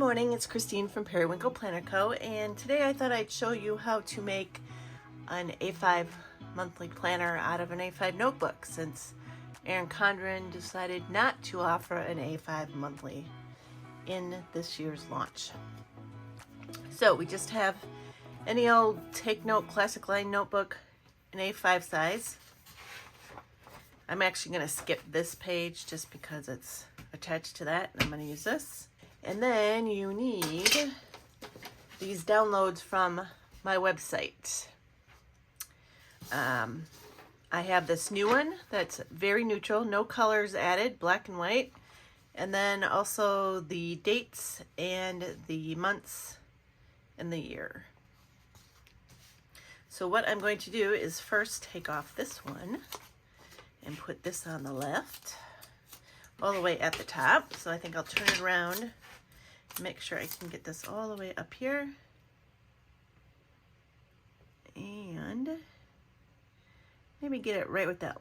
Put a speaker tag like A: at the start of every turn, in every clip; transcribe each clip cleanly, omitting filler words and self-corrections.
A: morning, it's Christine from Periwinkle Planner Co. And today I thought I'd show you how to make an A5 monthly planner out of an A5 notebook, since ERIN CONDREN decided not to offer an A5 monthly in this year's launch. So we just have any old Take Note classic line notebook, an A5 size. I'm actually going to skip this page just because it's attached to that, and I'm going to use this. And then you need these downloads from my website. I have this new one that's very neutral, no colors added, black and white. And then also the dates and the months and the year. So what I'm going to do is first take off this one and put this on the left, all the way at the top. So I think I'll turn it around, make sure I can get this all the way up here, and maybe get it right with that,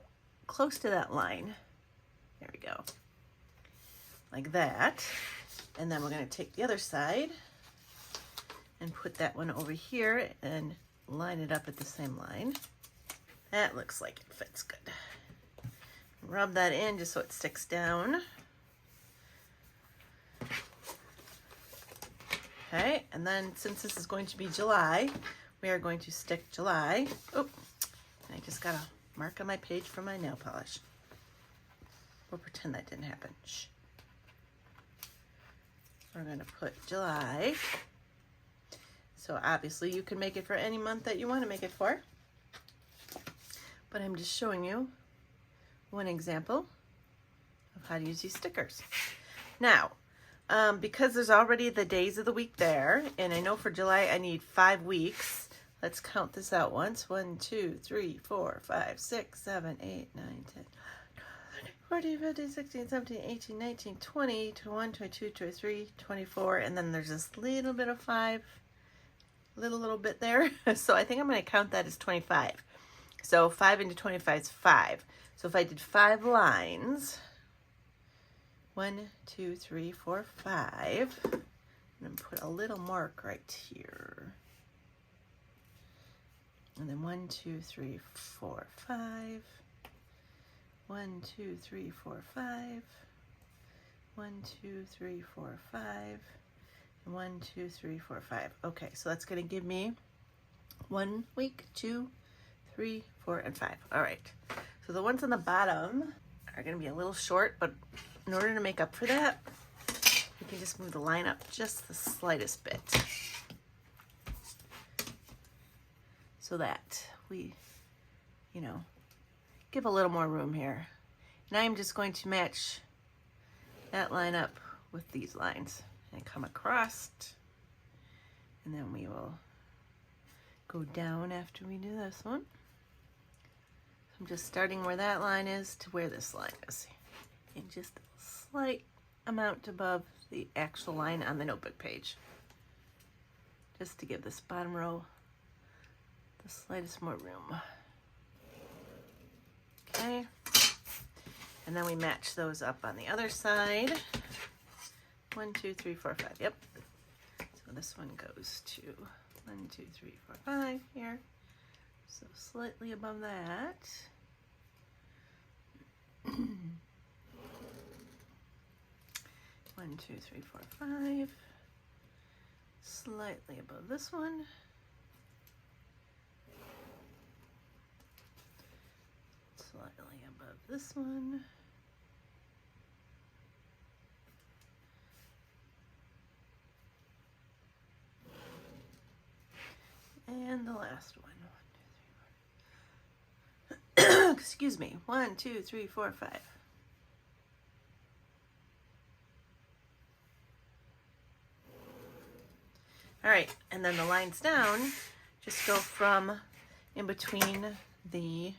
A: close to that line. There we go, like that. And then we're going to take the other side and put that one over here and line it up at the same line. That looks like it fits good. Rub that in just so it sticks down. Okay, and then since this is going to be July, we are going to stick July. Oh, and I just got a mark on my page for my nail polish. We'll pretend that didn't happen. Shh. We're going to put July. So obviously you can make it for any month that you want to make it for. But I'm just showing you one example of how to use these stickers. Now, because there's already the days of the week there, and I know for July I need 5 weeks. Let's count this out once. 1, 2, 3, 4, 5, 6, 7, 8, 9, 10, 14, 15, 16, 17, 18, 19, 20, 21, 22, 23, 24, and then there's this little bit of 5, little bit there. So I think I'm going to count that as 25. So 5 into 25 is 5. So if I did 5 lines, 1, 2, 3, 4, 5, and then put a little mark right here. And then 1, 2, 3, 4, 5. 1, 2, 3, 4, 5. 1, 2, 3, 4, 5. And 1, 2, 3, 4, 5. Okay, so that's going to give me 1 week, 2, 3, 4, and 5. All right. So the ones on the bottom are going to be a little short, but in order to make up for that, we can just move the line up just the slightest bit, so that we, give a little more room here. Now I'm just going to match that line up with these lines and come across, and then we will go down after we do this one. I'm just starting where that line is to where this line is, and just a slight amount above the actual line on the notebook page, just to give this bottom row the slightest more room. Okay, and then we match those up on the other side. 1, 2, 3, 4, 5. Yep. So this one goes to 1, 2, 3, 4, 5 here. So slightly above that. 1, 2, 3, 4, 5. Slightly above this one. Slightly above this one. And the last one. 1, 2, 3, 4. Excuse me. 1, 2, 3, 4, 5. All right, and then the lines down just go from in between the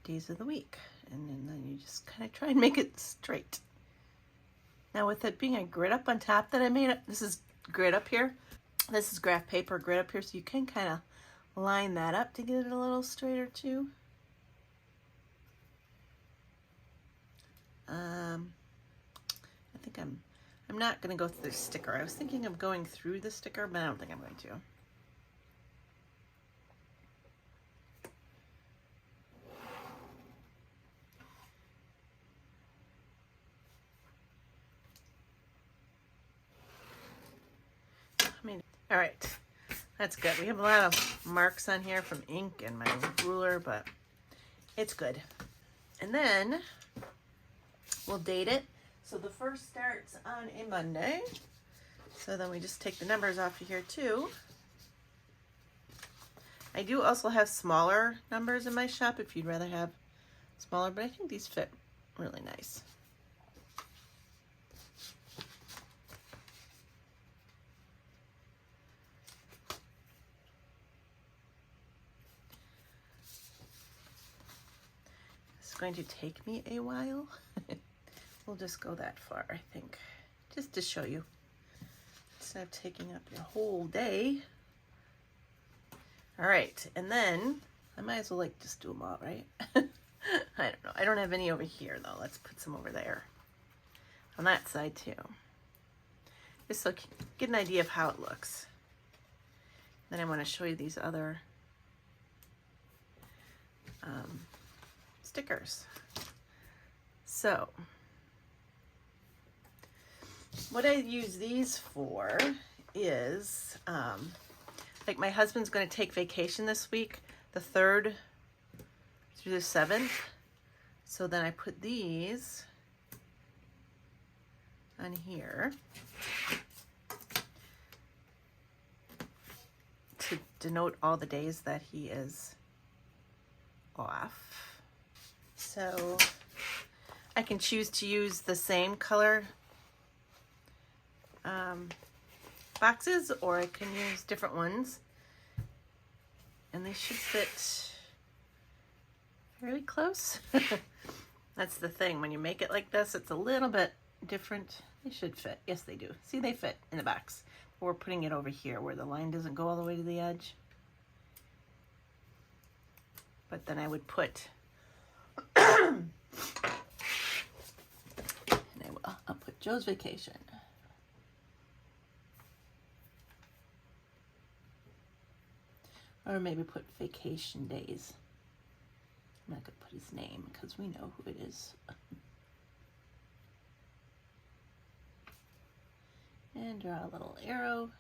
A: days of the week, and then you just kind of try and make it straight. Now with it being a grid up on top that I made, this is grid up here. This is graph paper grid up here, so you can kind of line that up to get it a little straighter too. I think I'm not going to go through the sticker. I was thinking of going through the sticker, but I don't think I'm going to. All right, that's good. We have a lot of marks on here from ink and my ruler, but it's good. And then we'll date it. So the first starts on a Monday. So then we just take the numbers off of here too. I do also have smaller numbers in my shop if you'd rather have smaller, but I think these fit really nice. Going to take me a while. We'll just go that far, I think, just to show you instead of taking up your whole day. All right, and then I might as well like just do them all, right? I don't know. I don't have any over here though. Let's put some over there on that side too, just so get an idea of how it looks. Then I want to show you these other stickers. So what I use these for is like my husband's going to take vacation this week, the 3rd through the 7th. So then I put these on here to denote all the days that he is off. So I can choose to use the same color boxes, or I can use different ones. And they should fit fairly close. That's the thing. When you make it like this, it's a little bit different. They should fit. Yes, they do. See, they fit in the box. We're putting it over here where the line doesn't go all the way to the edge. But then I would put and I'll put Joe's vacation. Or maybe put vacation days. I'm not going to put his name because we know who it is. And draw a little arrow.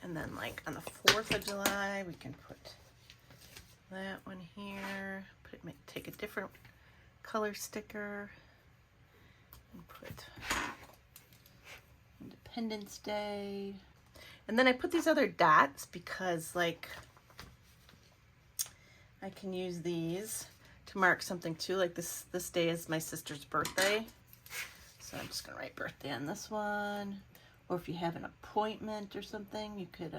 A: And then like on the 4th of July, we can put that one here. Take a different color sticker and put Independence Day. And then I put these other dots because like I can use these to mark something too. Like this day is my sister's birthday. So I'm just gonna write birthday on this one. Or if you have an appointment or something, you could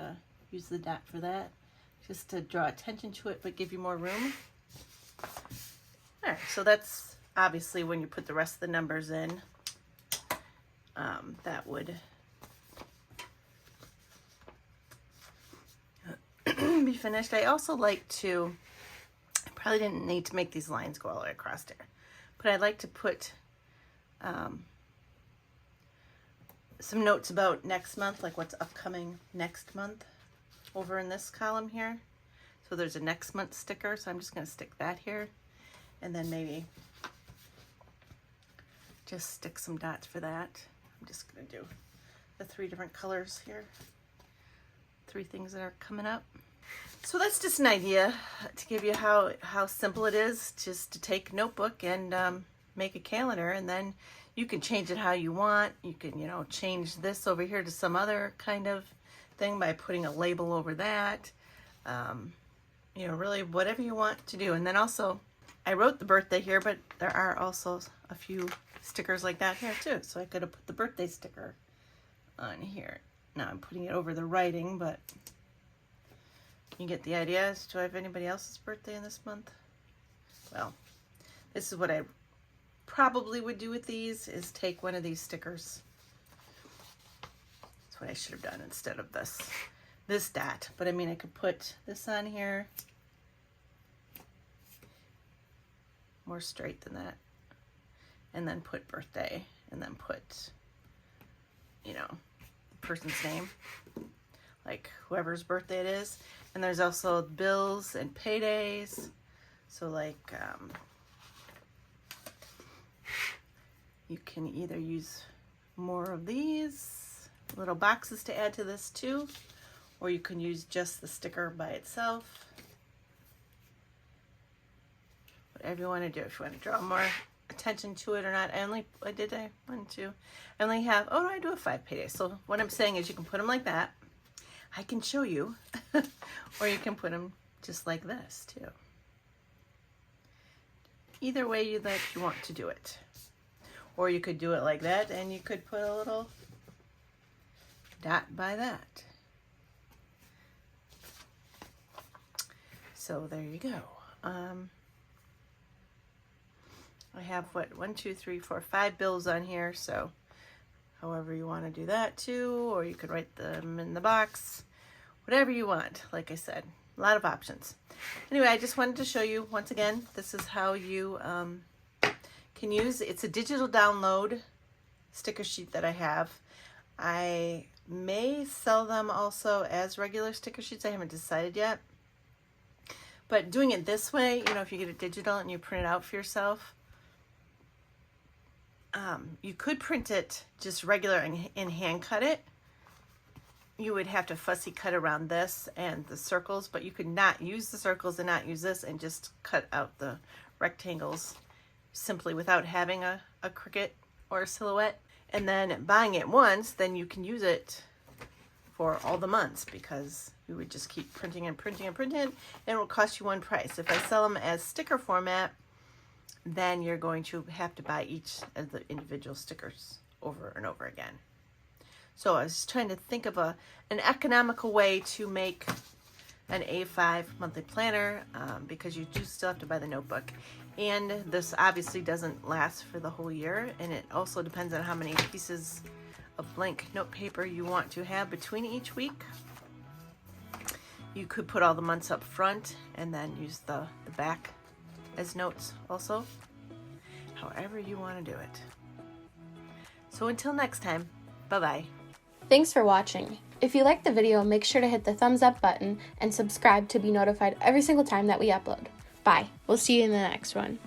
A: use the dot for that. Just to draw attention to it, but give you more room. All right, so that's obviously when you put the rest of the numbers in, that would be finished. I also like to, I probably didn't need to make these lines go all the way across there, but I'd like to put some notes about next month, like what's upcoming next month over in this column here. So there's a next month sticker, so I'm just going to stick that here. And then maybe just stick some dots for that. I'm just going to do the 3 different colors here. 3 things that are coming up. So that's just an idea to give you how simple it is just to take a notebook and make a calendar, and then you can change it how you want. You can, you know, change this over here to some other kind of thing by putting a label over that. You know, really whatever you want to do. And then also, I wrote the birthday here, but there are also a few stickers like that here too. So I could have put the birthday sticker on here. Now I'm putting it over the writing, but you get the idea. Do I have anybody else's birthday in this month? Well, this is what I probably would do with these, is take one of these stickers. That's what I should have done instead of this dot. But I mean, I could put this on here. More straight than that. And then put birthday. And then put you know, the person's name, like whoever's birthday it is. And there's also bills and paydays. So like, you can either use more of these little boxes to add to this too, or you can use just the sticker by itself. Whatever you want to do. If you want to draw more attention to it or not. I only have, oh no, I do have 5 paydays. So what I'm saying is you can put them like that. I can show you, or you can put them just like this too. Either way you want to do it. Or you could do it like that, and you could put a little dot by that. So there you go. I have what, 1, 2, 3, 4, 5 bills on here, so however you want to do that too, or you could write them in the box, whatever you want. Like I said, a lot of options. Anyway, I just wanted to show you once again, this is how you can use, it's a digital download sticker sheet that I have. I may sell them also as regular sticker sheets. I haven't decided yet. But doing it this way, you know, if you get it digital and you print it out for yourself, you could print it just regular and hand cut it. You would have to fussy cut around this and the circles, but you could not use the circles and not use this and just cut out the rectangles simply without having a cricket or a silhouette. And then buying it once, then you can use it for all the months, because you would just keep printing and printing and printing, and it will cost you one price. If I sell them as sticker format, then you're going to have to buy each of the individual stickers over and over again. So I was trying to think of an economical way to make an A5 monthly planner, because you do still have to buy the notebook. And this obviously doesn't last for the whole year, and it also depends on how many pieces of blank note paper you want to have between each week. You could put all the months up front and then use the back as notes also. However you want to do it. So until next time, bye-bye.
B: Thanks for watching. If you liked the video, make sure to hit the thumbs up button and subscribe to be notified every single time that we upload. Bye. We'll see you in the next one.